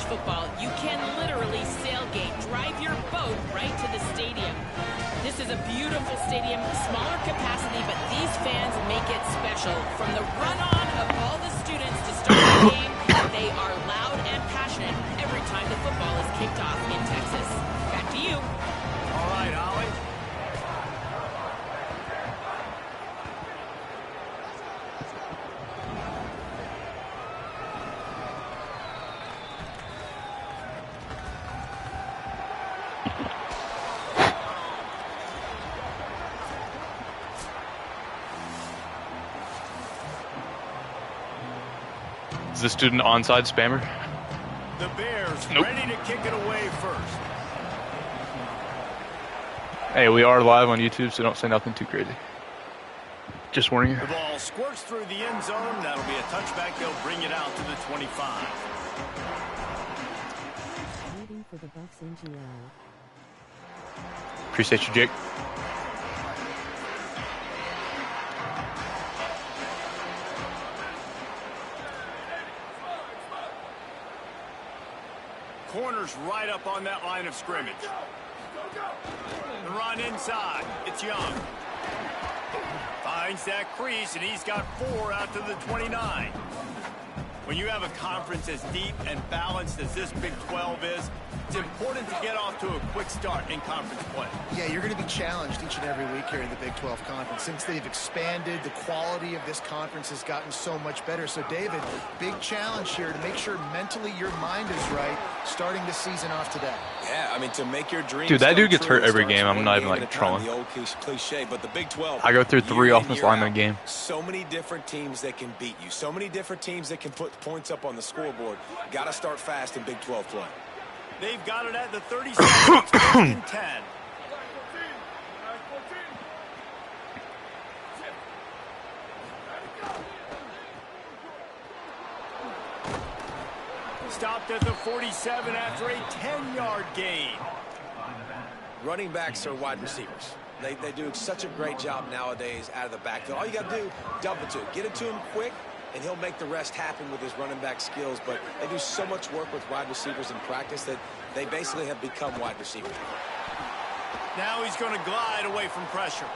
football, you can literally sailgate, drive your boat right to the stadium. This is a beautiful stadium, smaller capacity, but these fans make it special. From the run-on of all the students to start the game, they are loud and passionate every time the football is kicked off in Texas. Back to you. All right, Holly. Is the student onside spammer? The Bears Nope. ready to kick it away first. Hey, we are live on YouTube, so don't say nothing too crazy. Just warning you. The ball squirts through the end zone. That'll be a touchback. They'll bring it out to the 25. Waiting for the Bucks NGO. Appreciate you, Jake. Corner's right up on that line of scrimmage. The run inside. It's Young. Finds that crease, and he's got 4 out to the 29. When you have a conference as deep and balanced as this Big 12 is, it's important to get off to a quick start in conference play. Yeah, you're going to be challenged each and every week here in the Big 12 Conference. Since they've expanded, the quality of this conference has gotten so much better. So, David, big challenge here to make sure mentally your mind is right starting the season off today. Yeah, I mean, to make your dreams Dude, that come dude gets true, hurt every it starts game. I'm one not even, game like, at a time, trolling. The old cliche, but the Big 12. I go through 3 year in, offensive year linemen a out, game. So many different teams that can beat you. So many different teams that can put points up on the scoreboard. Got to start fast in Big 12 play. They've got it at the 37. It's 1st and 10. Stopped at the 47 after a 10-yard gain. Running backs are wide receivers. They do such a great job nowadays out of the backfield. All you got to do, dump it to him. Get it to him quick, and he'll make the rest happen with his running back skills. But they do so much work with wide receivers in practice that they basically have become wide receivers. Now he's going to glide away from pressure.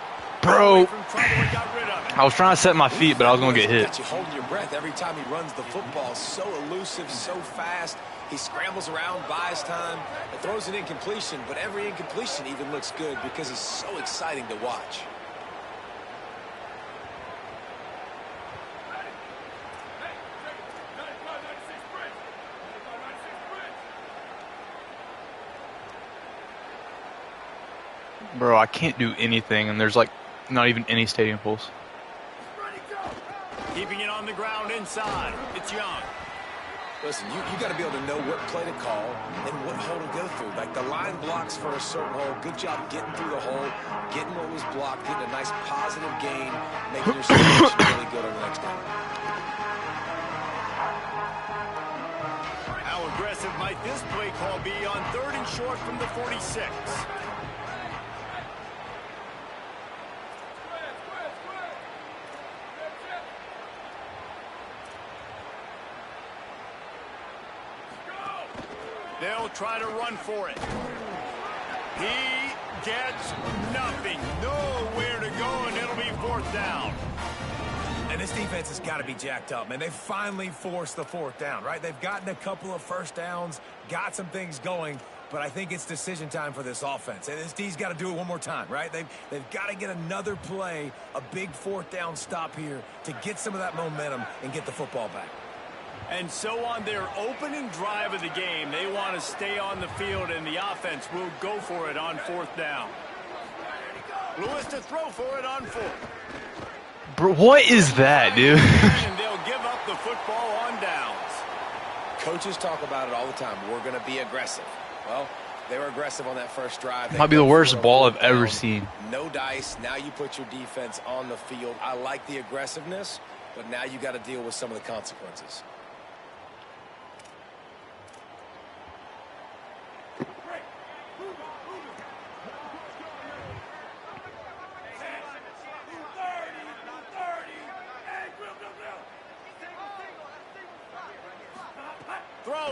Bro, From trouble, he got rid of it. I was trying to set my feet, but I was going to get hit. Got you holding your breath every time he runs the football. So elusive, so fast. He scrambles around, buys time, and throws an incompletion. But every incompletion even looks good because he's so exciting to watch. Bro, I can't do anything, and there's, like, not even any stadium pulls. Keeping it on the ground inside. It's Young. Listen, you got to be able to know what play to call and what hole to go through. Like the line blocks for a certain hole. Good job getting through the hole, getting what was blocked, getting a nice positive gain, making your situation really good on the next time. How aggressive might this play call be on 3rd and short from the 46? They'll try to run for it. He gets nothing. Nowhere to go, and it'll be 4th down. And this defense has got to be jacked up, man. They finally forced the 4th down, right? They've gotten a couple of first downs, got some things going, but I think it's decision time for this offense. And this D's got to do it one more time, right? They've got to get another play, a big 4th down stop here to get some of that momentum and get the football back. And so on their opening drive of the game, they want to stay on the field, and the offense will go for it on 4th down. Lewis to throw for it on 4th. Bro, what is that, dude? And they'll give up the football on downs. Coaches talk about it all the time. We're going to be aggressive. Well, they were aggressive on that first drive. Might be the worst ball I've ever seen. No dice. Now you put your defense on the field. I like the aggressiveness, but now you got to deal with some of the consequences.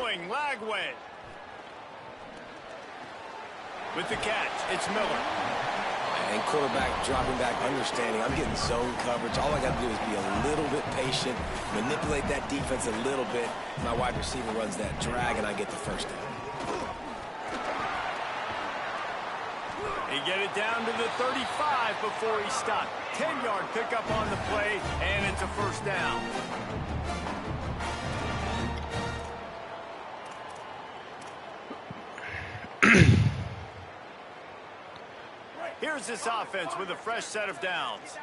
throwing, Lagway. With the catch, it's Miller. And quarterback dropping back, understanding I'm getting zone coverage. All I got to do is be a little bit patient, manipulate that defense a little bit. My wide receiver runs that drag, and I get the first down. He get it down to the 35 before he stopped. 10-yard pickup on the play, and it's a first down. Here's this offense with a fresh set of downs.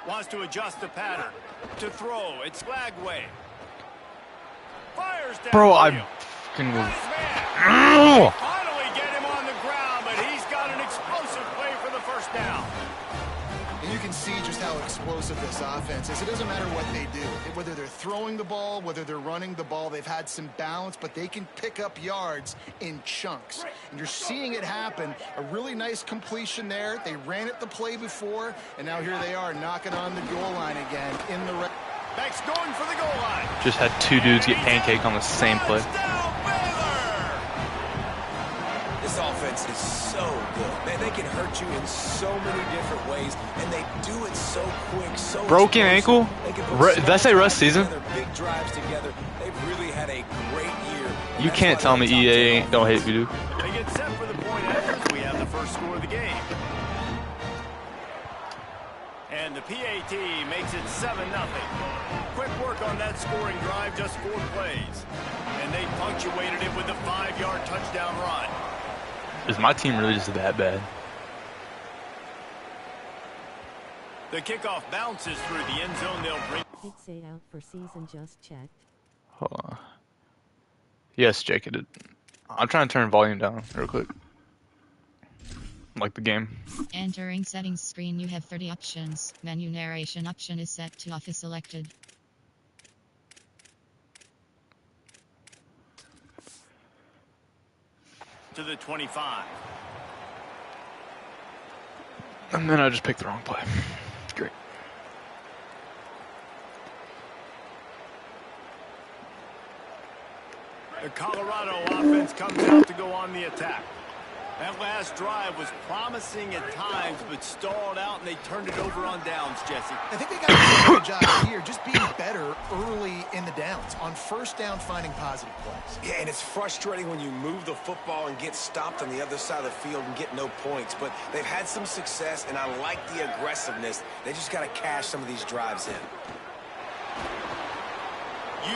Wants to adjust the pattern. To throw, it's Lagway. Fires down. Bro, I fucking... Finally get him on the ground, but he's got an explosive play for the first down. And you can see just how explosive this offense is. It doesn't matter what they do. Whether they're throwing the ball, whether they're running the ball, they've had some balance, but they can pick up yards in chunks. And you're seeing it happen. A really nice completion there. They ran it the play before, and now here they are knocking on the goal line again in the red. Beck's going for the goal line. Just had two dudes get pancaked on the same play. This offense is so good. Man, they can hurt you in so many different ways, and they do it so quick, so broken ankle? Did I say rest season? Big drives together. They've really had a great year. You can't tell me EA don't hate voodoo. They get set for the point after we have the first score of the game. And the PAT makes it 7-0. Quick work on that scoring drive, just 4 plays. And they punctuated it with a 5-yard touchdown run. Is my team really just that bad? The kickoff bounces through the end zone. They'll bring... It's 8 out for season, just checked. Hold on. Yes, Jake, it did. I'm trying to turn volume down real quick. Like the game. Entering settings screen, you have 30 options. Menu narration option is set to off is selected. To the 25. And then I just picked the wrong play. Great. The Colorado offense comes out to go on the attack. That last drive was promising at times, but stalled out, and they turned it over on downs, Jesse. I think they got to do a good job here, just being better early in the downs. On first down, finding positive plays. Yeah, and it's frustrating when you move the football and get stopped on the other side of the field and get no points. But they've had some success, and I like the aggressiveness. They just got to cash some of these drives in.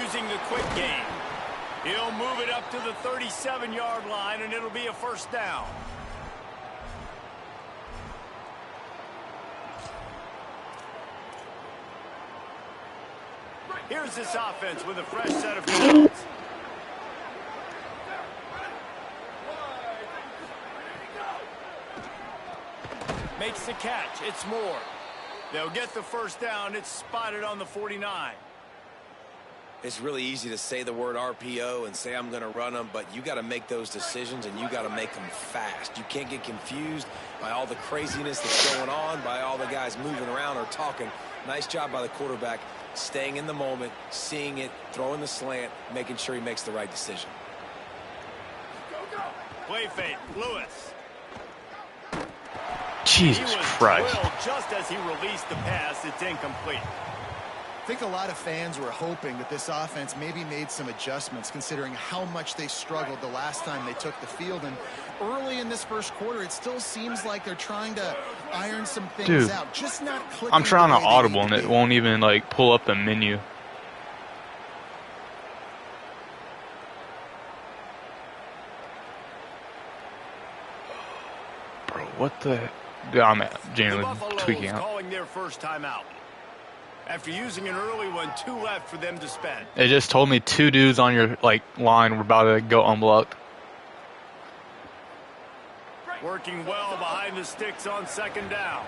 Using the quick game. He'll move it up to the 37-yard line, and it'll be a first down. Here's this offense with a fresh set of downs. Makes the catch. It's Moore. They'll get the first down. It's spotted on the 49. It's really easy to say the word RPO and say I'm going to run them, but you got to make those decisions, and you got to make them fast. You can't get confused by all the craziness that's going on, by all the guys moving around or talking. Nice job by the quarterback, staying in the moment, seeing it, throwing the slant, making sure he makes the right decision. Play fake, Lewis. Jesus Christ. Just as he released the pass, it's incomplete. I think a lot of fans were hoping that this offense maybe made some adjustments considering how much they struggled the last time they took the field. And early in this first quarter, it still seems like they're trying to iron some things out. Just not clicking. I'm trying to audible and it won't even like pull up the menu. Bro, what the... Dude, I'm genuinely tweaking out. Calling their first timeout. After using an early one, 2 left for them to spend. It just told me 2 dudes on your line were about to go unblocked. Working well behind the sticks on second down.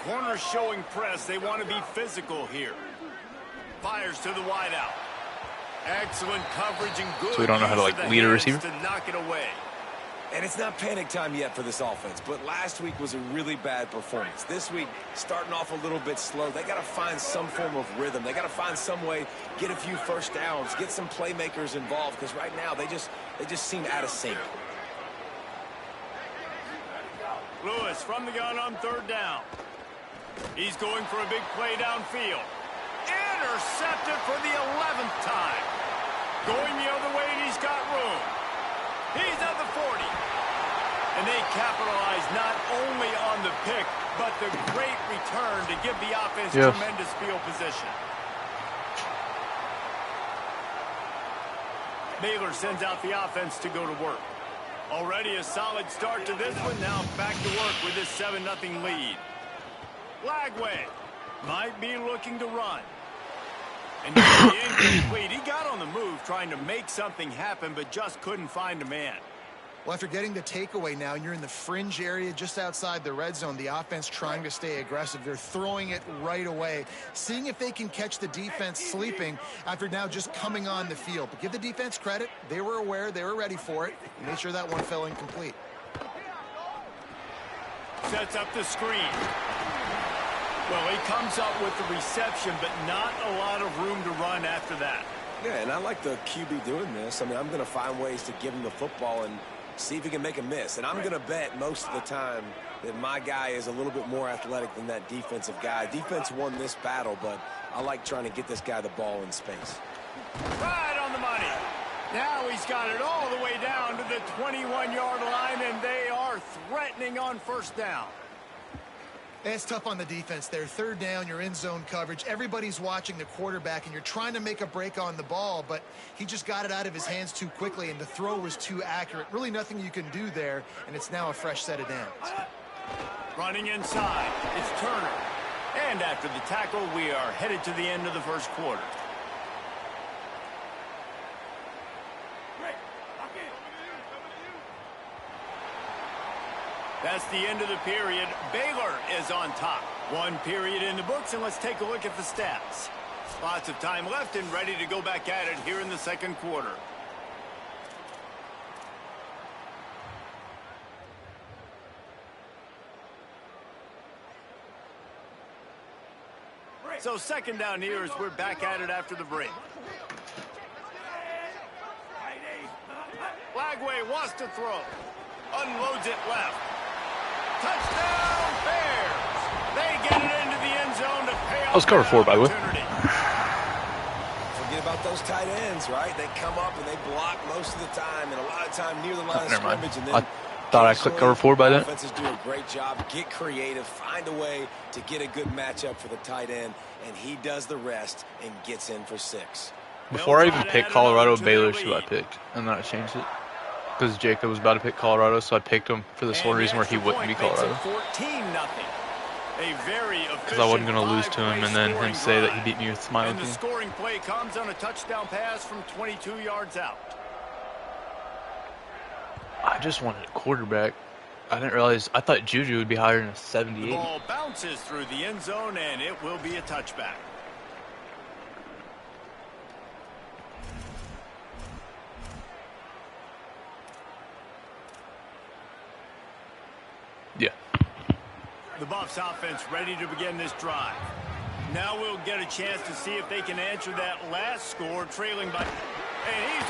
Corners showing press. They want to be physical here. Fires to the wideout. Excellent coverage and good. So we don't know how to lead a receiver? To knock it away. And it's not panic time yet for this offense, but last week was a really bad performance. This week, starting off a little bit slow. They got to find some form of rhythm. They got to find some way, get a few first downs, get some playmakers involved, because right now they just seem out of sync. Lewis from the gun on 3rd down. He's going for a big play downfield. Intercepted for the 11th time. Going the other way, and he's got room. He's at the 40. And they capitalize not only on the pick, but the great return to give the offense tremendous field position. Baylor sends out the offense to go to work. Already a solid start to this one. Now back to work with this 7-0 lead. Lagway might be looking to run. And incomplete. He got on the move trying to make something happen, but just couldn't find a man. Well, after getting the takeaway now, and you're in the fringe area just outside the red zone, the offense trying to stay aggressive. They're throwing it right away, seeing if they can catch the defense sleeping after now just coming on the field. But give the defense credit. They were aware. They were ready for it. Made sure that one fell incomplete. Sets up the screen. Well, he comes up with the reception, but not a lot of room to run after that. Yeah, and I like the QB doing this. I mean, I'm going to find ways to give him the football and see if he can make a miss. And I'm going to bet most of the time that my guy is a little bit more athletic than that defensive guy. Defense won this battle, but I like trying to get this guy the ball in space. Right on the money. Now he's got it all the way down to the 21-yard line, and they are threatening on 1st down. It's tough on the defense there. 3rd down, you're in zone coverage. Everybody's watching the quarterback, and you're trying to make a break on the ball, but he just got it out of his hands too quickly, and the throw was too accurate. Really nothing you can do there, and it's now a fresh set of downs. Running inside, it's Turner. And after the tackle, we are headed to the end of the 1st quarter. That's the end of the period. Baylor is on top. 1 period in the books, and let's take a look at the stats. Lots of time left and ready to go back at it here in the 2nd quarter. So 2nd down here as we're back at it after the break. Lagway wants to throw. Unloads it left. Touchdown Bears! They get it into the end zone to pay off. Let's cover 4, by the way. Forget about those tight ends, right? They come up and they block most of the time, and a lot of time near the line of scrimmage. And then I thought I clicked cover 4 by then. Offenses do a great job. Get creative, find a way to get a good matchup for the tight end, and he does the rest and gets in for 6. Before I even picked Colorado, Baylor's who I picked, and then I changed it. Because Jacob was about to pick Colorado, so I picked him for this one reason where he wouldn't be Colorado. Because I wasn't going to lose to him and then him say that he beat me with Smiley. And the scoring play comes on a touchdown pass from 22 yards out. I just wanted a quarterback. I didn't realize, I thought Juju would be higher than a 78. The ball bounces through the end zone, and it will be a touchback. Yeah. The Buffs offense ready to begin this drive. Now we'll get a chance to see if they can answer that last score, trailing by.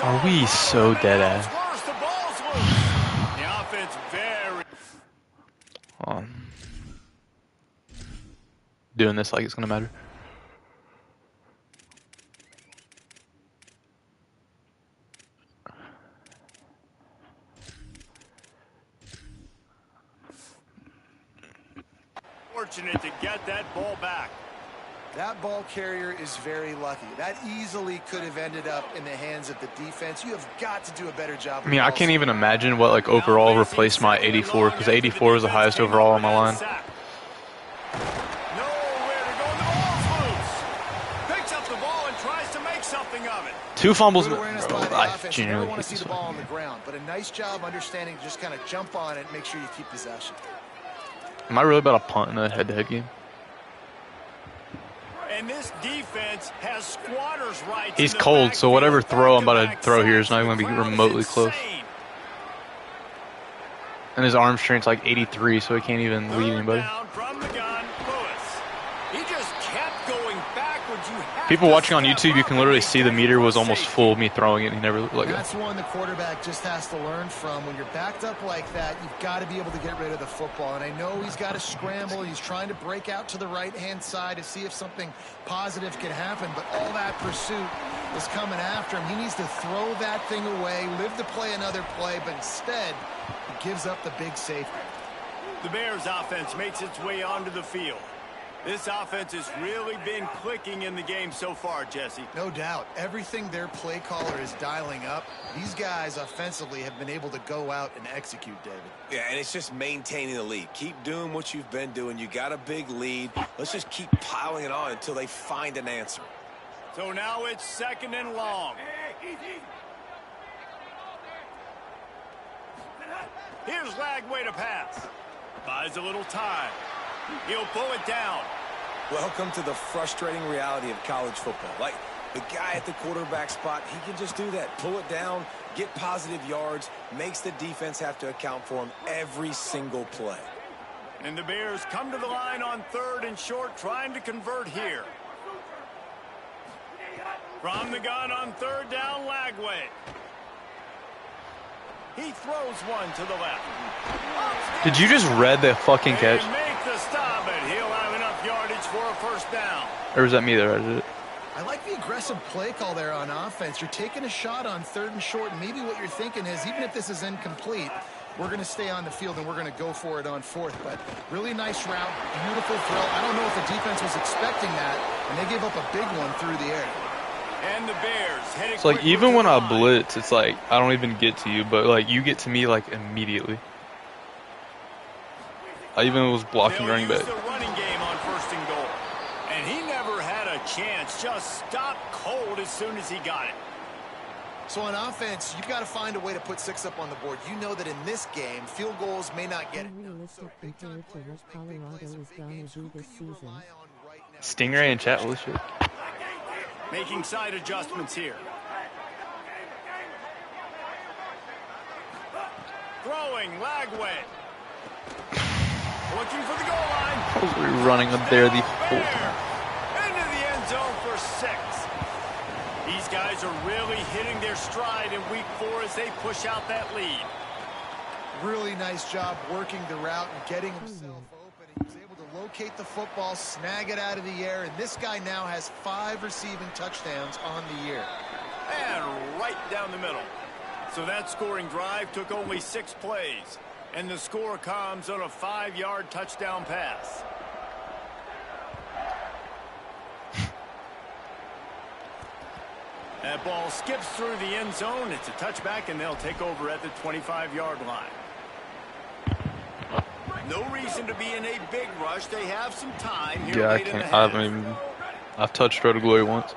Are we so dead ass? The ball's loose. The offense very. Doing this like it's gonna matter. Fortunate to get that ball back. That ball carrier is very lucky. That easily could have ended up in the hands of the defense. You have got to do a better job. I mean, I can't even imagine what like overall replaced my 84, because 84 is the highest overall on my line. Nowhere to go. The ball's loose. Picks up the ball and tries to make something of it. 2 fumbles. Bro, I genuinely want to see hate the ball on the ground, but a nice job understanding to just kind of jump on it and make sure you keep possession. Am I really about to punt in a head-to-head game? And this defense has squatters rights. He's cold, so whatever throw I'm about to throw here is not going to be remotely close. And his arm strength's like 83, so he can't even lead anybody. Down from the gun, Lewis. He just kept going backwards. You have People to watching on step YouTube, you up can and literally make see the that meter was for almost safety. full, me throwing it, and he never let go. That's one the quarterback just has to learn from. When you're backed up like that, you've got to be able to get rid of the football. And I know he's got to scramble. He's trying to break out to the right-hand side to see if something positive can happen. But all that pursuit is coming after him. He needs to throw that thing away, live to play another play, but instead he gives up the big safety. The Bears offense makes its way onto the field. This offense has really been clicking in the game so far, Jesse. No doubt. Everything their play caller is dialing up, these guys offensively have been able to go out and execute, David. Yeah, and it's just maintaining the lead. Keep doing what you've been doing. You got a big lead. Let's just keep piling it on until they find an answer. So now it's 2nd and long. Here's Lagway to pass. Buys a little time. He'll pull it down. Welcome to the frustrating reality of college football. Like, the guy at the quarterback spot, he can just do that. Pull it down, get positive yards, makes the defense have to account for him every single play. And the Bears come to the line on 3rd and short, trying to convert here. From the gun on 3rd down, Lagway. He throws one to the left. Did you just read the fucking catch? They make the stop, and he'll have enough yardage for a 1st down. Or was that me that read it? I like the aggressive play call there on offense. You're taking a shot on 3rd and short, and maybe what you're thinking is, even if this is incomplete, we're going to stay on the field and we're going to go for it on 4th. But really nice route, beautiful throw. I don't know if the defense was expecting that, and they gave up a big one through the air. And the Bears headed It's like, quickly even to when the I line. blitz, it's like, I don't even get to you, but like, you get to me like immediately. I even was blocking They'll running use back. the running game on 1st and goal. And he never had a chance. Just stopped cold as soon as he got it. So on offense, you've got to find a way to put 6 up on the board. You know that in this game, field goals may not get it. Unrealistic compared to what Colorado is going to do this season. Stingray and chat, holy shit. Making side adjustments here. Throwing, Lagway. Looking for the goal line. I was running up there the whole time. Into the end zone for 6. These guys are really hitting their stride in week 4 as they push out that lead. Really nice job working the route and getting himself open. He was able to locate the football, snag it out of the air, and this guy now has 5 receiving touchdowns on the year. And right down the middle. So that scoring drive took only 6 plays. And the score comes on a 5-yard touchdown pass. That ball skips through the end zone. It's a touchback, and they'll take over at the 25-yard line. No reason to be in a big rush. They have some time here Yeah, I late in the can't. half. I mean, I've touched Road to Glory once.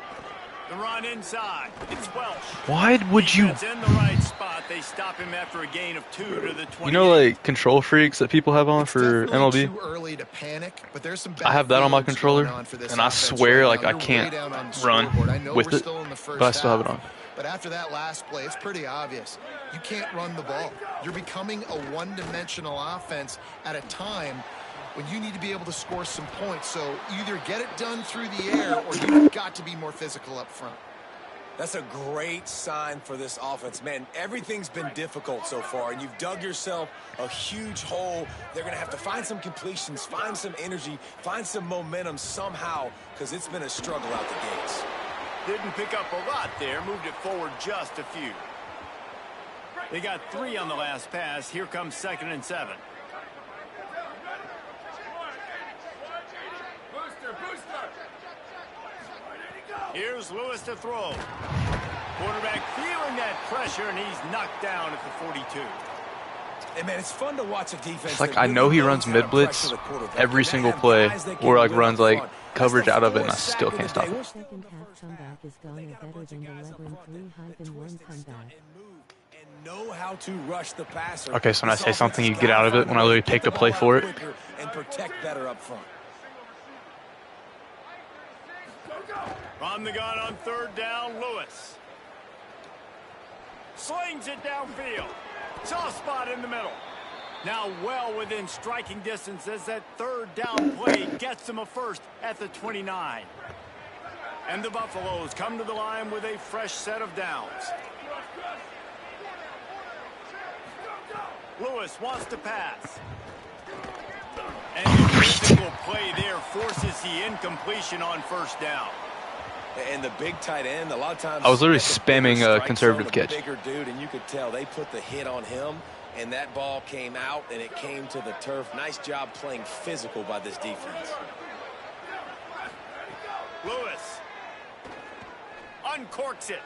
The run inside. It's Welsh. Why would you? Defense in the right spot. They stop him after a gain of 2 to the 28. You know, like control freaks that people have on It's for definitely MLB. too early to panic, but there's some I have that on my bad feelings controller, going on for this and I offense swear, right like, now. I You're way can't down on the run scoreboard. I know with we're it, still in the first but I still have it half, on. But after that last play, it's pretty obvious. You can't run the ball. You're becoming a one-dimensional offense at a time when you need to be able to score some points. So either get it done through the air or you've got to be more physical up front. That's a great sign for this offense. Man, everything's been difficult so far, and you've dug yourself a huge hole. They're going to have to find some completions, find some energy, find some momentum somehow, because it's been a struggle out the gates. Didn't pick up a lot there. Moved it forward just a few. They got 3 on the last pass. Here comes 2nd and 7. Here's Lewis to throw. Quarterback feeling that pressure, and he's knocked down at the 42. And man, it's fun to watch a defense. It's like, that I know really he knows runs how to mid blitz pressure the quarterback. every And they single have play, guys that can or like win runs up like front. coverage That's the out of it, and I fourth still sack can't of stop the him. day. Second half comeback is going better than the 11-3-1 comeback. And know how to rush the passer. Okay, so when I This say something, offense you get out of has it when I gotta literally get take the a play ball for out it. quicker and protect better up front. From the gun on 3rd down, Lewis. Slings it downfield. Soft spot in the middle. Now well within striking distance as that third down play gets them a first at the 29. And the Buffaloes come to the line with a fresh set of downs. Lewis wants to pass. And the physical play there forces the incompletion on first down. And the big tight end, a lot of times... I was literally spamming a conservative catch. Bigger dude, and you could tell they put the hit on him, and that ball came out, and it came to the turf. Nice job playing physical by this defense. Lewis uncorks it.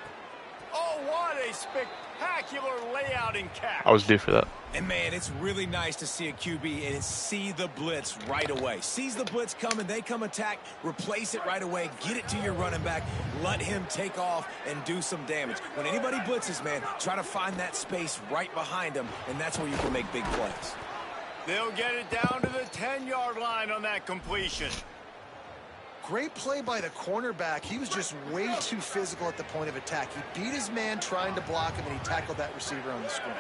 Oh, what a spectacular layout and catch. I was due for that. And, man, it's really nice to see a QB and see the blitz right away. Sees the blitz coming, they come attack, replace it right away, get it to your running back, let him take off and do some damage. When anybody blitzes, man, try to find that space right behind them, and that's where you can make big plays. They'll get it down to the 10-yard line on that completion. Great play by the cornerback. He was just way too physical at the point of attack. He beat his man trying to block him, and he tackled that receiver on the screen.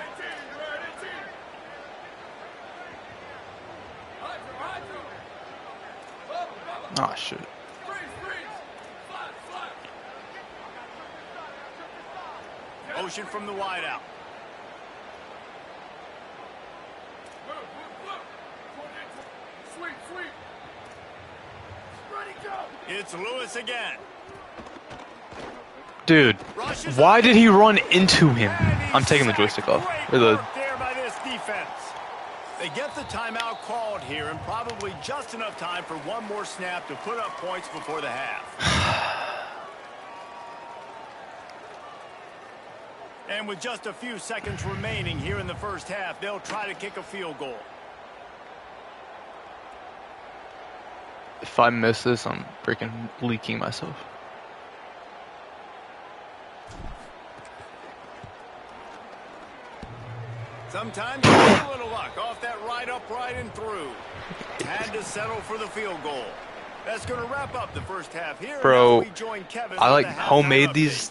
Oh, shit. Motion from the wideout. It's Lewis again. Dude, why did he run into him? I'm taking the joystick off. Or the... There by this defense. They get the timeout called here, and probably just enough time for one more snap to put up points before the half. And with just a few seconds remaining here in the first half, they'll try to kick a field goal. If I miss this, I'm freaking leaking myself. Sometimes you get a little luck off that right upright and through. Had to settle for the field goal. That's going to wrap up the first half here. Bro, We join Kevin I like with the homemade halftime these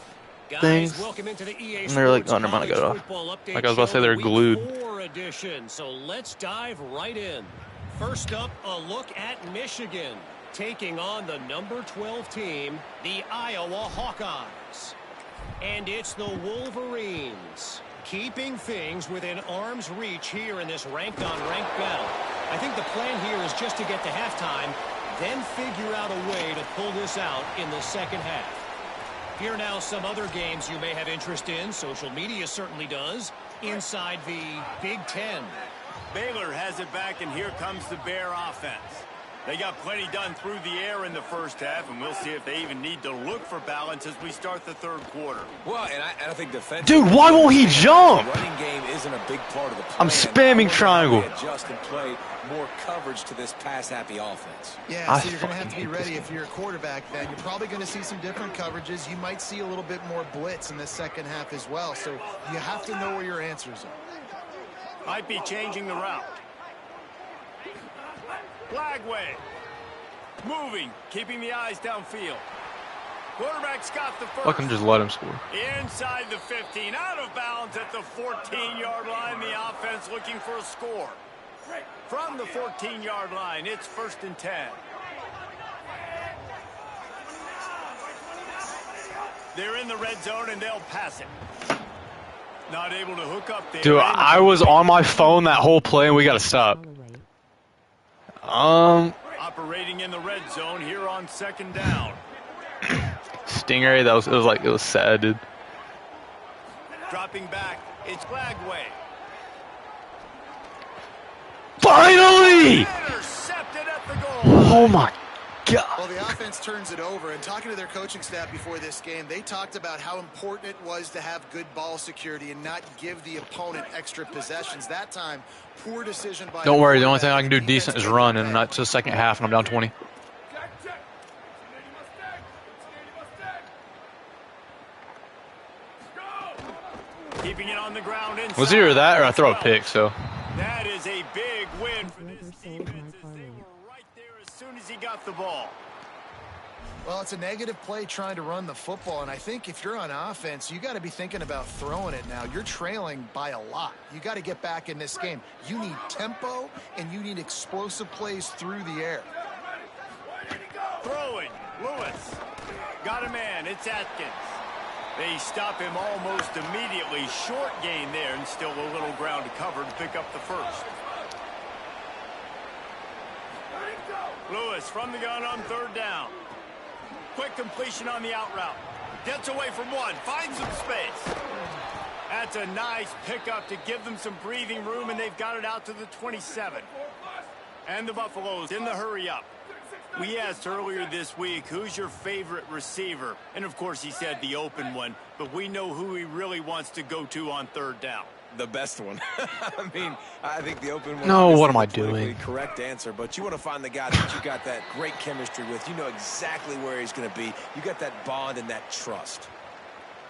update. things, and they're like, oh, never mind, I got it off. Like I was about to say, they're glued. Edition. So let's dive right in. First up, a look at Michigan, taking on the number 12 team, the Iowa Hawkeyes. And it's the Wolverines, keeping things within arm's reach here in this ranked-on-ranked battle. I think the plan here is just to get to halftime, then figure out a way to pull this out in the second half. Here now some other games you may have interest in. Social media certainly does. Inside the Big Ten. Baylor has it back, and here comes the Bear offense. They got plenty done through the air in the first half, and we'll see if they even need to look for balance as we start the third quarter. Well, and I think defense. Dude, why won't he jump? Running game isn't a big part of the plan. I'm spamming triangle. Adjust and play more coverage to this pass-happy offense. Yeah, so you're going to have to be ready if you're a quarterback then. You're probably going to see some different coverages. You might see a little bit more blitz in the second half as well, so you have to know where your answers are. Might be changing the route. Flagway. Moving, keeping the eyes downfield. Quarterback's got the first. Fucking just let him score. Inside the 15, out of bounds at the 14-yard line. The offense looking for a score. From the 14-yard line, it's 1st and 10. They're in the red zone, and they'll pass it. Not able to hook up there. Dude, I was on my phone that whole play, and we got to stop. Operating in the red zone here on 2nd down. Stingray, it was sad, dude. Dropping back, it's Flagway. Finally! Intercepted at the goal. Oh my God. Well, the offense turns it over, and talking to their coaching staff before this game, they talked about how important it was to have good ball security and not give the opponent extra possessions. That time, poor decision by. Don't worry, the only thing I can do decent is run, and that's the second half, and I'm down 20. Keeping it on the ground inside. Was either that or I throw a pick, so. That is a big win for this defense as they were right there as soon as he got the ball. Well, it's a negative play trying to run the football, and I think if you're on offense, you got to be thinking about throwing it now. You're trailing by a lot. You got to get back in this game. You need tempo, and you need explosive plays through the air. Throwing, Lewis. Got a man, it's Atkins. They stop him almost immediately. Short gain there, and still a little ground to cover to pick up the first. Lewis from the gun on third down. Quick completion on the out route. Gets away from one. Finds some space. That's a nice pickup to give them some breathing room, and they've got it out to the 27. And the Buffaloes in the hurry up. We asked earlier this week, who's your favorite receiver? And, of course, he said the open one. But we know who he really wants to go to on third down. The best one. I mean, I think the open one. No, what am I doing? Correct answer, but you want to find the guy that you got that great chemistry with. You know exactly where he's going to be. You got that bond and that trust.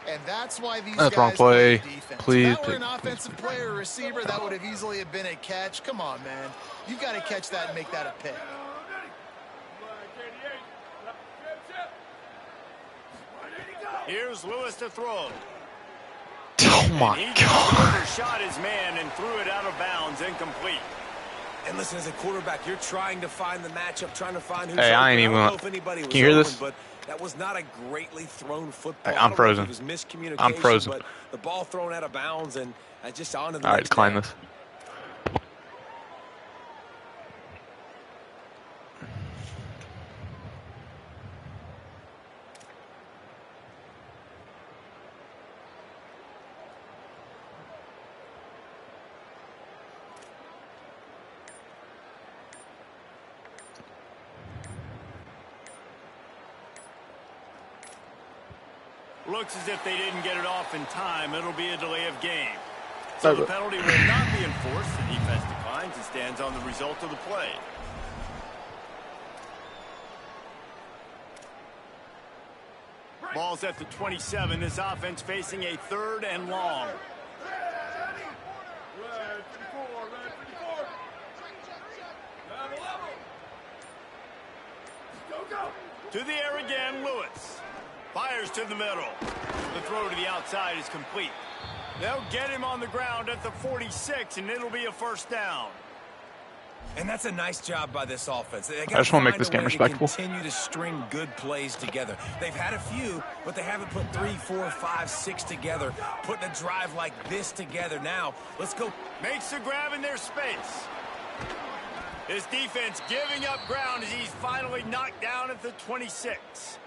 And that's why these that's guys wrong play. Play defense. Please. If that were an offensive player or receiver, that would have easily have been a catch. Come on, man. You've got to catch that and make that a pick. Here's Lewis to throw. Oh my God. Shot his man and threw it out of bounds, incomplete. And listen, as a quarterback, you're trying to find the matchup, trying to find who's Hey, I ain't open. even. I don't know if anybody was Can you hear open, this? But that was not a greatly thrown football. Hey, I'm frozen. It was miscommunication. I'm frozen. But the ball thrown out of bounds and just on to the All right, next decline down. this. Looks as if they didn't get it off in time. It'll be a delay of game. So the penalty will not be enforced. The defense declines and stands on the result of the play. Ball's at the 27. This offense facing a third and long. To the air again, Lewis. Fires to the middle. The throw to the outside is complete. They'll get him on the ground at the 46, and it'll be a first down. And that's a nice job by this offense. I just want to make this game respectable. Continue to string good plays together. They've had a few, but they haven't put 3, 4, 5, 6 together. Putting a drive like this together now. Let's go. Makes the grab in their space. His defense giving up ground as he's finally knocked down at the 26.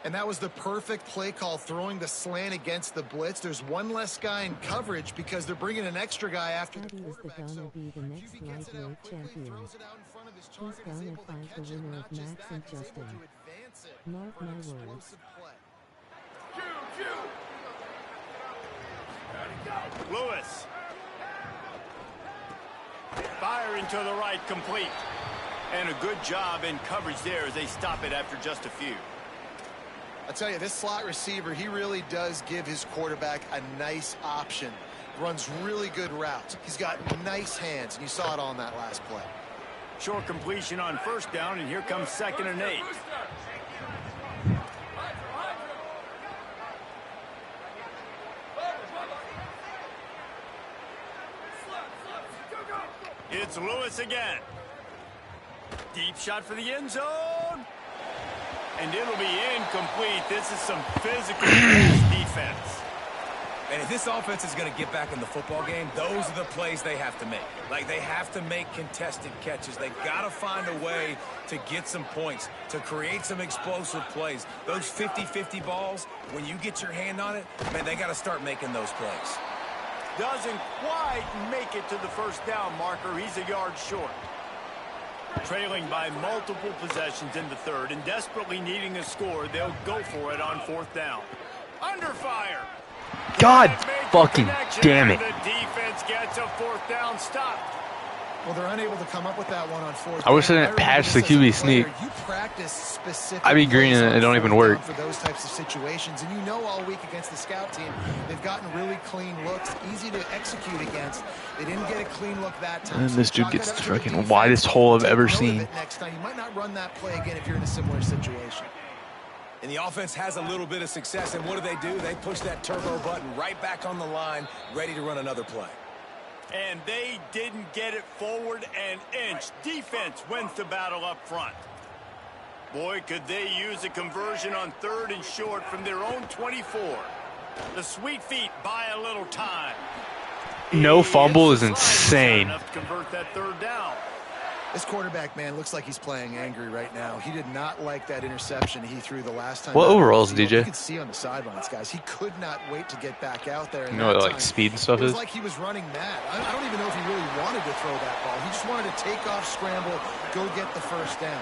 And that was the perfect play call, throwing the slant against the blitz. There's one less guy in coverage because they're bringing an extra guy after the quarterback. Is gonna be the next lightweight champion. Who's gonna fight the winner of Max and Justin? Mark my words. Lewis. Firing to the right, complete. And a good job in coverage there as they stop it after just a few. I tell you, this slot receiver, he really does give his quarterback a nice option. Runs really good routes. He's got nice hands, and you saw it on that last play. Short completion on first down, and here comes 2nd and 8. It's Lewis again. Deep shot for the end zone. And it'll be incomplete. This is some physical defense. And if this offense is going to get back in the football game, those are the plays they have to make. Like, they have to make contested catches. They've got to find a way to get some points, to create some explosive plays. Those 50-50 balls, when you get your hand on it, man, they got to start making those plays. Doesn't quite make it to the first down marker. He's a yard short. Trailing by multiple possessions in the third and desperately needing a score, they'll go for it on 4th down. Under fire. God fucking damn it. The defense gets a 4th down stop. Well, they're unable to come up with that one on fourth. I wish they didn't patch the QB sneak. I be green and it don't even work. For those types of situations, and you know all week against the scout team, they've gotten really clean looks, easy to execute against. They didn't get a clean look that time. And this dude gets the freaking widest hole I've ever seen. Next time, you might not run that play again if you're in a similar situation. And the offense has a little bit of success, and what do? They push that turbo button right back on the line, ready to run another play. And they didn't get it forward an inch. Defense wins the battle up front. Boy, could they use a conversion on 3rd and short from their own 24. The sweet feet buy a little time. No fumble is insane. Enough to convert that 3rd down. This quarterback, man, looks like he's playing angry right now. He did not like that interception he threw the last time. What overalls, DJ? You can see on the sidelines, guys. He could not wait to get back out there. You know what, like, speed and stuff is? It was like he was running mad. I don't even know if he really wanted to throw that ball. He just wanted to take off, scramble, go get the first down.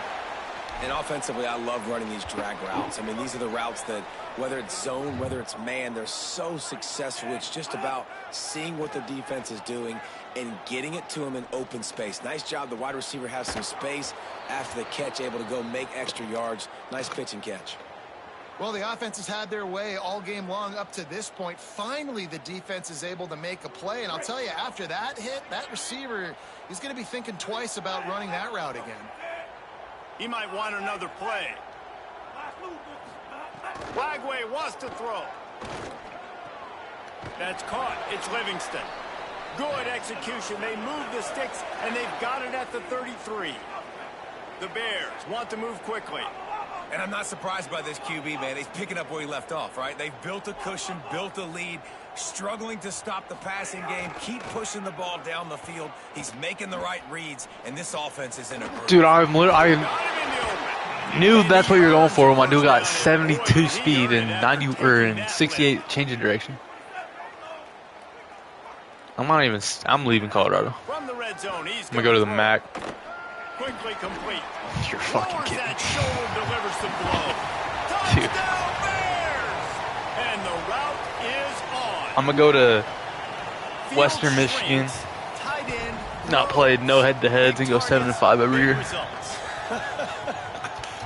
And offensively, I love running these drag routes. I mean, these are the routes that, whether it's zone, whether it's man, they're so successful. It's just about seeing what the defense is doing and getting it to him in open space. Nice job. The wide receiver has some space after the catch, able to go make extra yards. Nice pitch and catch. Well, the offense has had their way all game long up to this point. Finally, the defense is able to make a play. And I'll tell you, after that hit, that receiver is going to be thinking twice about running that route again. He might want another play. Flagway wants to throw. That's caught. It's Livingston. Good execution. They move the sticks, and they've got it at the 33. The Bears want to move quickly. And I'm not surprised by this QB, man. He's picking up where he left off, right? They've built a cushion, built a lead, struggling to stop the passing game, keep pushing the ball down the field. He's making the right reads, and this offense is in a groove. Dude, I knew that's what you were going for when my dude got 72 speed and 90 and 68 change of direction. I'm leaving Colorado. From the red zone, I'm gonna go to the MAC. Quickly complete. You're fucking kidding. That shoulder delivers the blow. Dude. Touchdown Bears! And the route is on. I'm gonna go to Western Michigan. Tight end. Not played no head-to-heads and go 7-5 every year.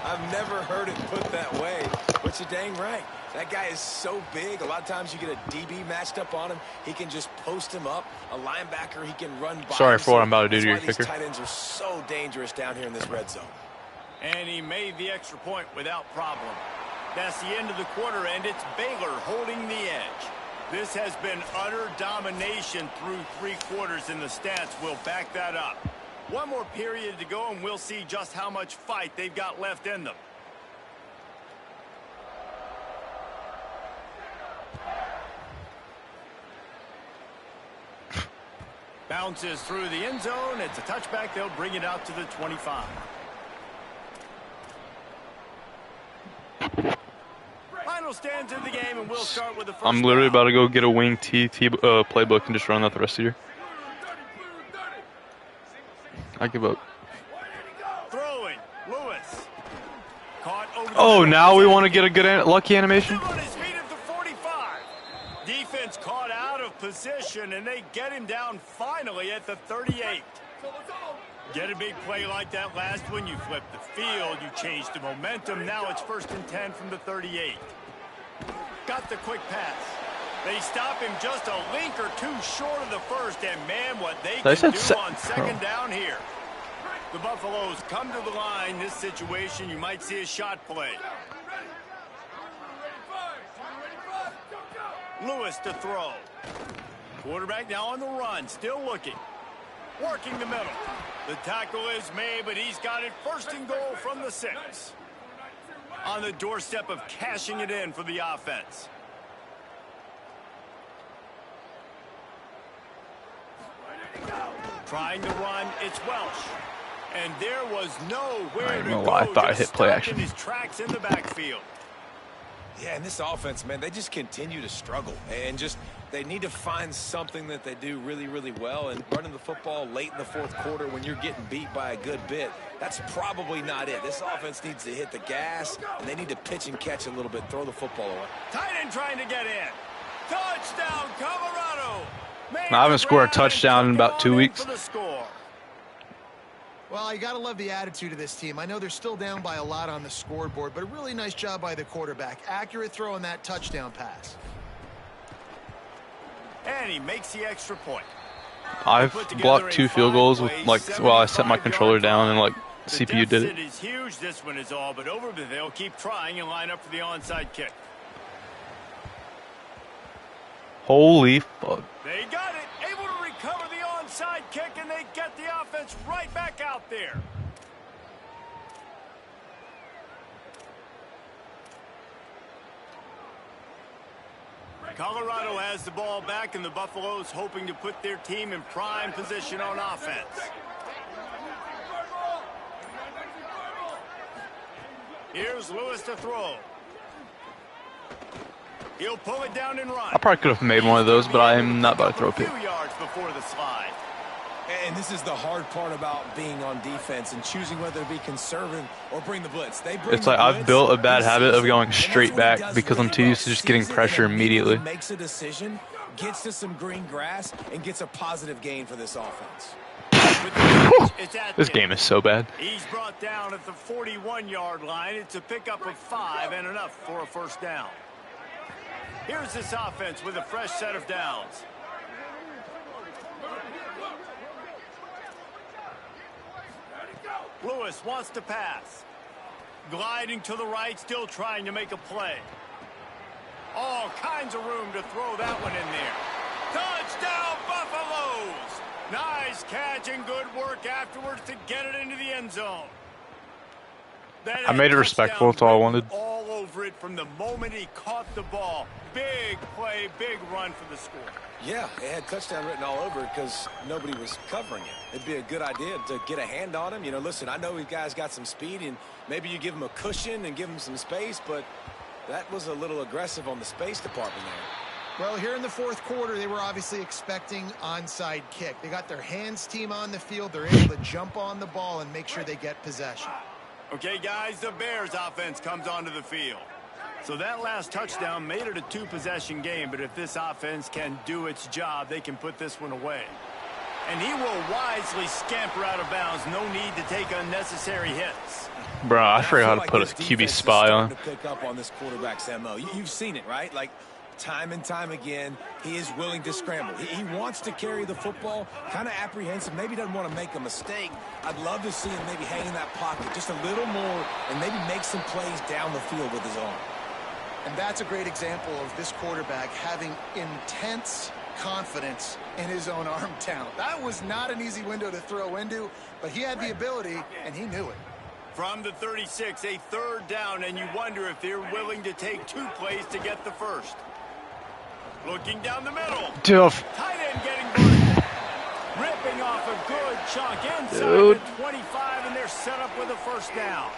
I've never heard it put that way, but you're dang right. That guy is so big. A lot of times you get a DB matched up on him. He can just post him up. A linebacker, he can run by. Sorry for what I'm about to do to your kicker. kicker. Tight ends are so dangerous down here in this red zone. And he made the extra point without problem. That's the end of the quarter, and it's Baylor holding the edge. This has been utter domination through 3 quarters, and the stats will back that up. One more period to go, and we'll see just how much fight they've got left in them. Bounces through the end zone. It's a touchback. They'll bring it out to the 25. Final stands in the game, and we'll start with the first. I'm literally about to go get a wing playbook and just run that the rest of the year. I give up. Throwing, Lewis. Caught over. Oh, now we want to get a good lucky animation? On his feet at the 45. Defense caught out of position, and they get him down finally at the 38. Get a big play like that last one, you flip the field, you change the momentum. Now it's 1st and 10 from the 38. Got the quick pass. They stop him just a link or two short of the first, and man, what they can do on second down here. The Buffaloes come to the line. This situation, you might see a shot play. Lewis to throw. Quarterback now on the run, still looking. Working the middle. The tackle is made, but he's got it 1st and goal from the 6. On the doorstep of cashing it in for the offense. Trying to run, it's Welsh. And there was nowhere to go. I thought I hit play action. His tracks in the backfield. Yeah, and this offense, man, they just continue to struggle. And just, they need to find something that they do really, really well. And running the football late in the 4th quarter when you're getting beat by a good bit, that's probably not it. This offense needs to hit the gas, and they need to pitch and catch a little bit, throw the football away. Tight end trying to get in. Touchdown, Colorado. I haven't scored a touchdown in about 2 weeks. Well, you got to love the attitude of this team. I know they're still down by a lot on the scoreboard, but a really nice job by the quarterback. Accurate throw on that touchdown pass. And he makes the extra point. I've blocked 2 field goals with, like, well, I set my controller down and, like, CPU did it. The deficit is huge. This one is all but over, but they'll keep trying and line up for the onside kick. Holy fuck. They got it. Able to recover the onside kick, and they get the offense right back out there. Colorado has the ball back, and the Buffaloes hoping to put their team in prime position on offense. Here's Lewis to throw. He'll pull it down and run. I probably could have made one of those, but I am not about to throw a pick. A few yards before the slide. And this is the hard part about being on defense and choosing whether to be conservative or bring the blitz. It's like I've built a bad habit of going straight back because I'm too used to just getting pressure immediately. Makes a decision, gets to some green grass, and gets a positive gain for this offense. This game is so bad. He's brought down at the 41-yard line. It's a pickup of 5 and enough for a first down. Here's this offense with a fresh set of downs. Lewis wants to pass. Gliding to the right, still trying to make a play. All kinds of room to throw that one in there. Touchdown, Buffaloes! Nice catch and good work afterwards to get it into the end zone. I made it respectful. That's all I wanted. All over it from the moment he caught the ball. Big play, big run for the score. Yeah, it had touchdown written all over it because nobody was covering it. It'd be a good idea to get a hand on him. You know, listen, I know these guys got some speed, and maybe you give him a cushion and give him some space, but that was a little aggressive on the space department there. Well, here in the fourth quarter, they were obviously expecting onside kick. They got their hands team on the field. They're able to jump on the ball and make sure they get possession. Okay, guys, the Bears offense comes onto the field. So that last touchdown made it a 2-possession game, but if this offense can do its job, they can put this one away. And he will wisely scamper out of bounds. No need to take unnecessary hits. Bro, I forgot how to put a QB spy on. To pick up on this quarterback's MO. You've seen it, right? Like, time and time again, he is willing to scramble. He wants to carry the football, kind of apprehensive, maybe doesn't want to make a mistake. I'd love to see him maybe hang in that pocket just a little more and maybe make some plays down the field with his arm. And that's a great example of this quarterback having intense confidence in his own arm talent. That was not an easy window to throw into, but he had the ability, and he knew it. From the 36, a 3rd down, and you wonder if they're willing to take 2 plays to get the first. Looking down the middle. Duff. Tight end getting burnt. Ripping off a good chunk inside the 25, and they're set up with a first down.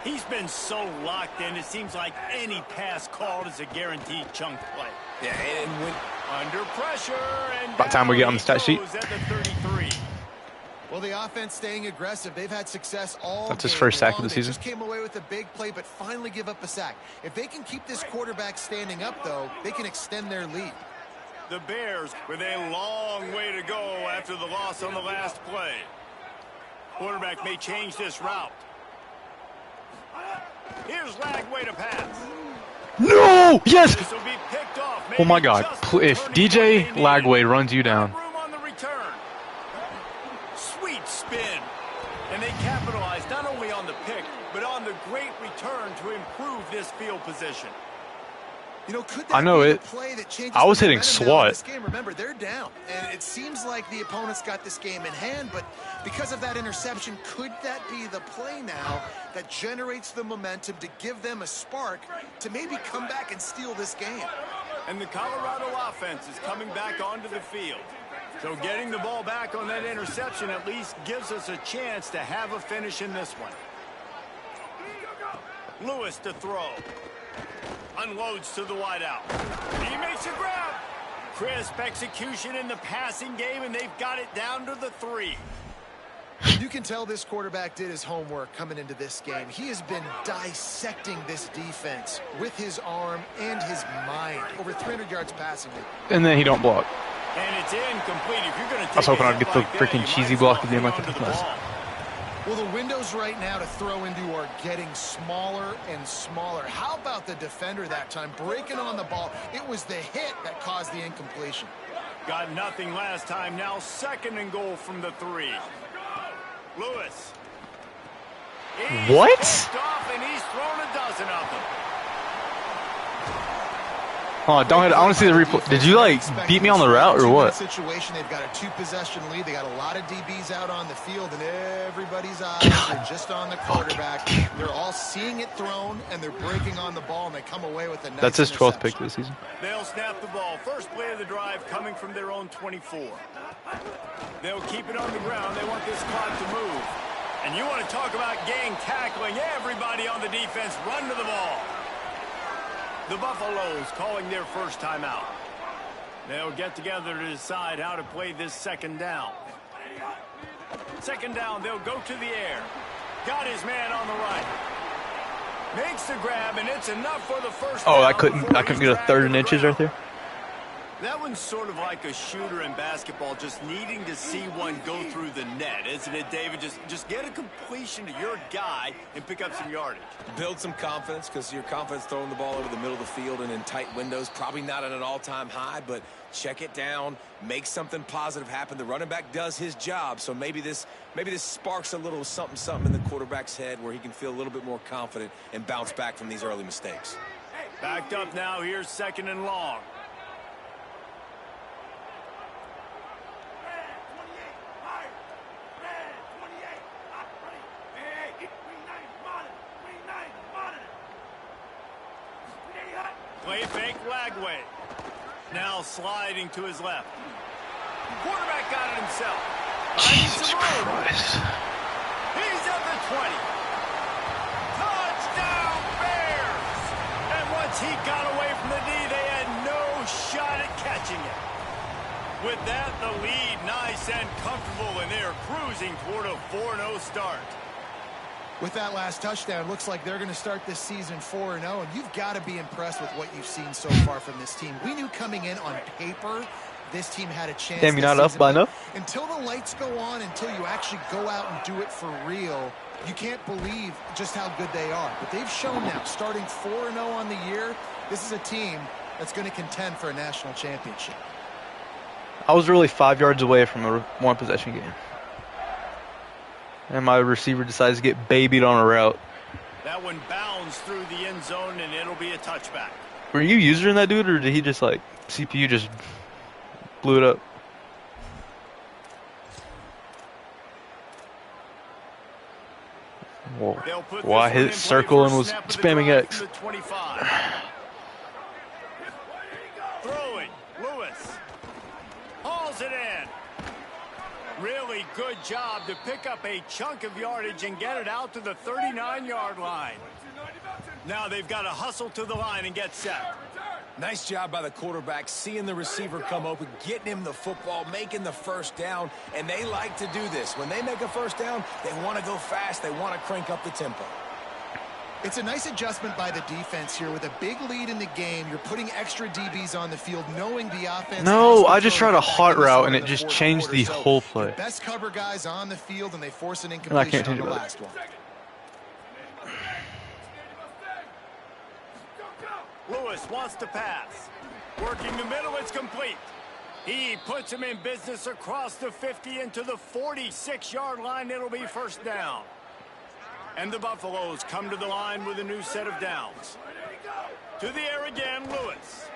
He's been so locked in, it seems like any pass called is a guaranteed chunk play. Yeah, and when under pressure, and about time we get on the stat sheet. At the 33. Well, the offense staying aggressive. They've had success all That's his first sack of the season. They just came away with a big play, but finally give up a sack. If they can keep this quarterback standing up, though, they can extend their lead. The Bears with a long way to go after the loss on the last play. Quarterback may change this route. Here's Lagway to pass. No! Yes! This will be picked off. Oh my God! If DJ Lagway runs you down. Room on the return. Sweet spin, and they capitalized not only on the pick, but on the great return to improve this field position. You know, could that I know be it. The play that changes I was the hitting momentum now in SWAT. this game? Remember, they're down, and it seems like the opponents got this game in hand, but because of that interception, could that be the play now that generates the momentum to give them a spark to maybe come back and steal this game? And the Colorado offense is coming back onto the field. So getting the ball back on that interception at least gives us a chance to have a finish in this one. Lewis to throw. Unloads to the wideout. He makes a grab. Crisp execution in the passing game, and they've got it down to the 3. You can tell this quarterback did his homework coming into this game. He has been dissecting this defense with his arm and his mind. Over 300 yards passing. And then he don't block. And it's incomplete. If you're going to I was hoping I'd get the freaking cheesy block at the end like the defense. Well, the windows right now to throw into are getting smaller and smaller. How about the defender that time breaking on the ball? It was the hit that caused the incompletion. Got nothing last time. Now 2nd and goal from the 3. Lewis. What? Off and he's thrown a dozen of them. Oh, don't hit. I want to see the replay. Did you like beat me on the route or what? Situation. They've got a 2-possession lead. They got a lot of DBs out on the field, and everybody's eyes are just on the quarterback. They're all seeing it thrown, and they're breaking on the ball, and they come away with a nice That's his 12th pick this season. They'll snap the ball. First play of the drive coming from their own 24. They'll keep it on the ground. They want this clock to move. And you want to talk about gang tackling. Everybody on the defense run to the ball. The Buffaloes calling their first timeout. They'll get together to decide how to play this 2nd down. 2nd down, they'll go to the air. Got his man on the right. Makes the grab, and it's enough for the first down. Oh, I couldn't get a 3rd and inches right there. That one's sort of like a shooter in basketball, just needing to see one go through the net, isn't it, David? Just get a completion to your guy and pick up some yardage. Build some confidence, because your confidence throwing the ball over the middle of the field and in tight windows, probably not at an all-time high, but check it down, make something positive happen. The running back does his job, so maybe this sparks a little something in the quarterback's head where he can feel a little bit more confident and bounce back from these early mistakes. Backed up now. Here's 2nd and long. Play fake Lagway. Now sliding to his left. Quarterback got it himself. Jesus Christ. He's at the 20. Touchdown Bears! And once he got away from the D, they had no shot at catching it. With that, the lead nice and comfortable, and they're cruising toward a 4-0 start. With that last touchdown, looks like they're going to start this season 4-0, and you've got to be impressed with what you've seen so far from this team. We knew coming in on paper this team had a chance. Damn, you're not up by enough? Until the lights go on, until you actually go out and do it for real, you can't believe just how good they are. But they've shown now, starting 4-0 on the year, this is a team that's going to contend for a national championship. I was really 5 yards away from a 1-possession game. And my receiver decides to get babied on a route. That one bounds through the end zone, and it'll be a touchback. Were you using that dude, or did he just, like, CPU just blew it up? Whoa. Well, I hit circle and was spamming X. Throwing. Lewis. Hauls it in. Really good job to pick up a chunk of yardage and get it out to the 39-yard line. Now they've got to hustle to the line and get set. Nice job by the quarterback, seeing the receiver come open, getting him the football, making the first down, and they like to do this. When they make a first down, they want to go fast. They want to crank up the tempo. It's a nice adjustment by the defense here. With a big lead in the game, you're putting extra DBs on the field, knowing the offense. No, I just tried a hot route, and it just changed the whole play. The best cover guys on the field, and they force an incompletion on the last one. Lewis wants to pass. Working the middle, it's complete. He puts him in business across the 50 into the 46-yard line. It'll be first down. And the Buffaloes come to the line with a new set of downs. To the air again, Lewis.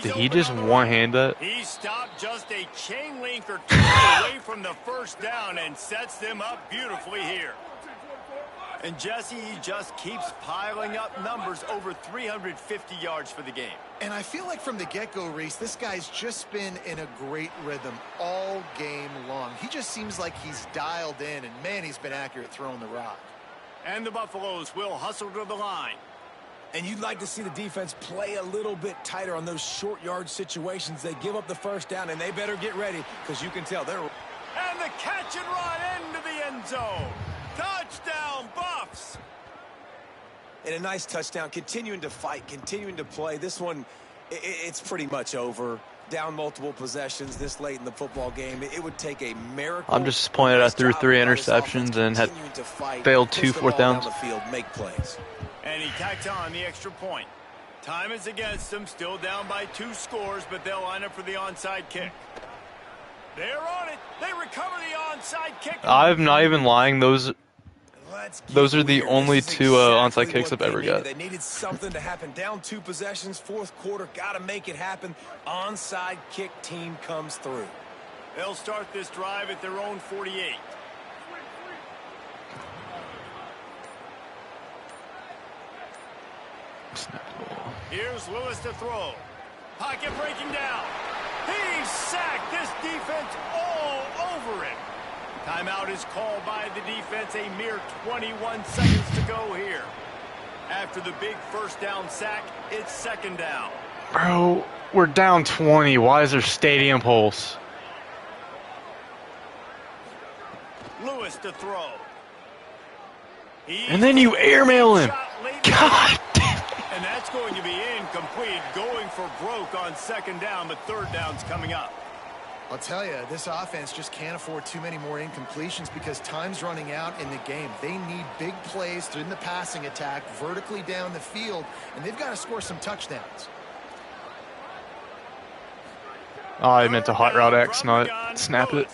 Did he just one-hand that? He stopped just a chain link or two away from the first down and sets them up beautifully here. And Jesse, he just keeps piling up numbers, over 350 yards for the game. And I feel like from the get-go, Reese, this guy's just been in a great rhythm all game long. He just seems like he's dialed in, and man, he's been accurate throwing the rock. And the Buffaloes will hustle to the line. And you'd like to see the defense play a little bit tighter on those short yard situations. They give up the first down, and they better get ready, because you can tell they're... And the catch and run into the end zone. Touchdown, Buffs! And a nice touchdown, continuing to fight, continuing to play. This one, it's pretty much over. down multiple possessions this late in the football game. It would take a miracle. I'm just disappointed I threw 3 interceptions and had failed 2 fourth downs. Down the field, make plays. And he tacked on the extra point. Time is against them, still down by 2 scores, but they'll line up for the onside kick. They're on it. They recover the onside kick. I'm not even lying. Those are the only 2 onside kicks I've ever got. They needed something to happen. Down 2 possessions, fourth quarter, got to make it happen. Onside kick team comes through. They'll start this drive at their own 48. Here's Lewis to throw. Pocket breaking down. He sacked. This defense all over him. Timeout is called by the defense. A mere 21 seconds to go here. After the big first down sack, it's second down. Bro, we're down 20. Why is there stadium pulse? Lewis to throw. And then you airmail him. God damn. And that's going to be incomplete, going for broke on second down, but third down's coming up. I'll tell you, this offense just can't afford too many more incompletions because time's running out in the game. They need big plays in the passing attack, vertically down the field, and they've got to score some touchdowns. Oh, I meant to hot route X, not snap it.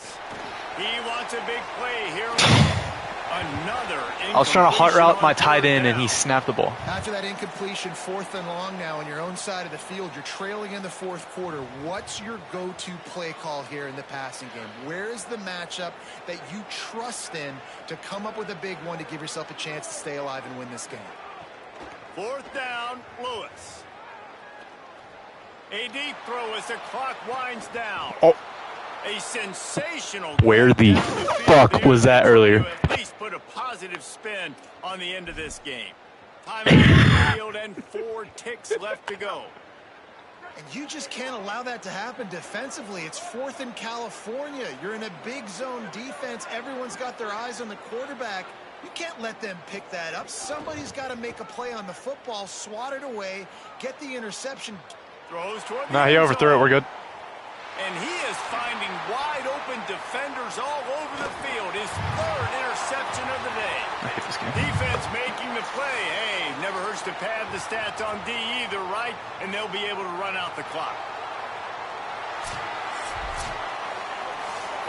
He wants a big play here. Another. I was trying to hot route my tight end, and he snapped the ball. After that incompletion, 4th and long now on your own side of the field, you're trailing in the fourth quarter. What's your go-to play call here in the passing game? Where is the matchup that you trust in to come up with a big one to give yourself a chance to stay alive and win this game? 4th down, Lewis. A deep throw as the clock winds down. Oh. A sensational. Where the fuck was that earlier? At least put a positive spin on the end of this game. Time out on the field and 4 ticks left to go. And you just can't allow that to happen defensively. It's 4th in California. You're in a big zone defense. Everyone's got their eyes on the quarterback. You can't let them pick that up. Somebody's got to make a play on the football, swat it away, get the interception. Throws toward the Nah, he overthrew it. We're good. And he is finding wide-open defenders all over the field. His 3rd interception of the day. I hate this game. Defense making the play. Hey, never hurts to pad the stats on D either, right? And they'll be able to run out the clock.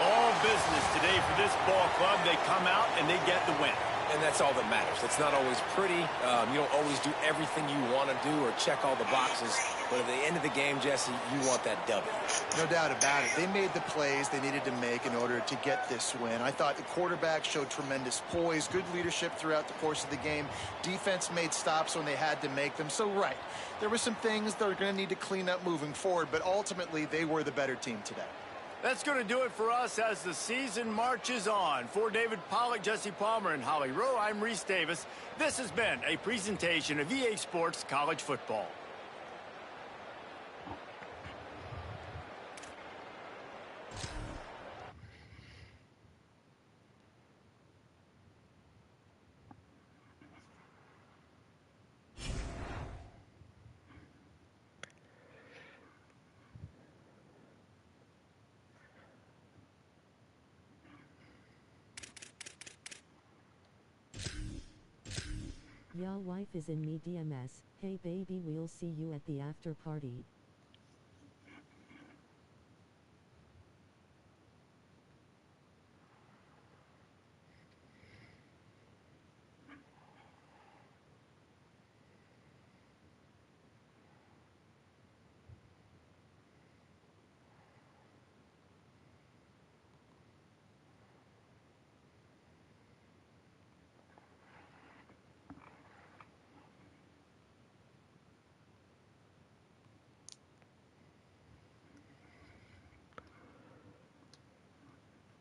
All business today for this ball club. They come out and they get the win. And that's all that matters. It's not always pretty. You don't always do everything you want to do or check all the boxes. But at the end of the game, Jesse, you want that W. No doubt about it. They made the plays they needed to make in order to get this win. I thought the quarterback showed tremendous poise, good leadership throughout the course of the game. Defense made stops when they had to make them. So, right, there were some things they're going to need to clean up moving forward, but ultimately they were the better team today. That's going to do it for us as the season marches on. For David Pollack, Jesse Palmer, and Holly Rowe, I'm Reese Davis. This has been a presentation of EA Sports College Football. Y'all wife is in me DMS. Hey baby, we'll see you at the after party.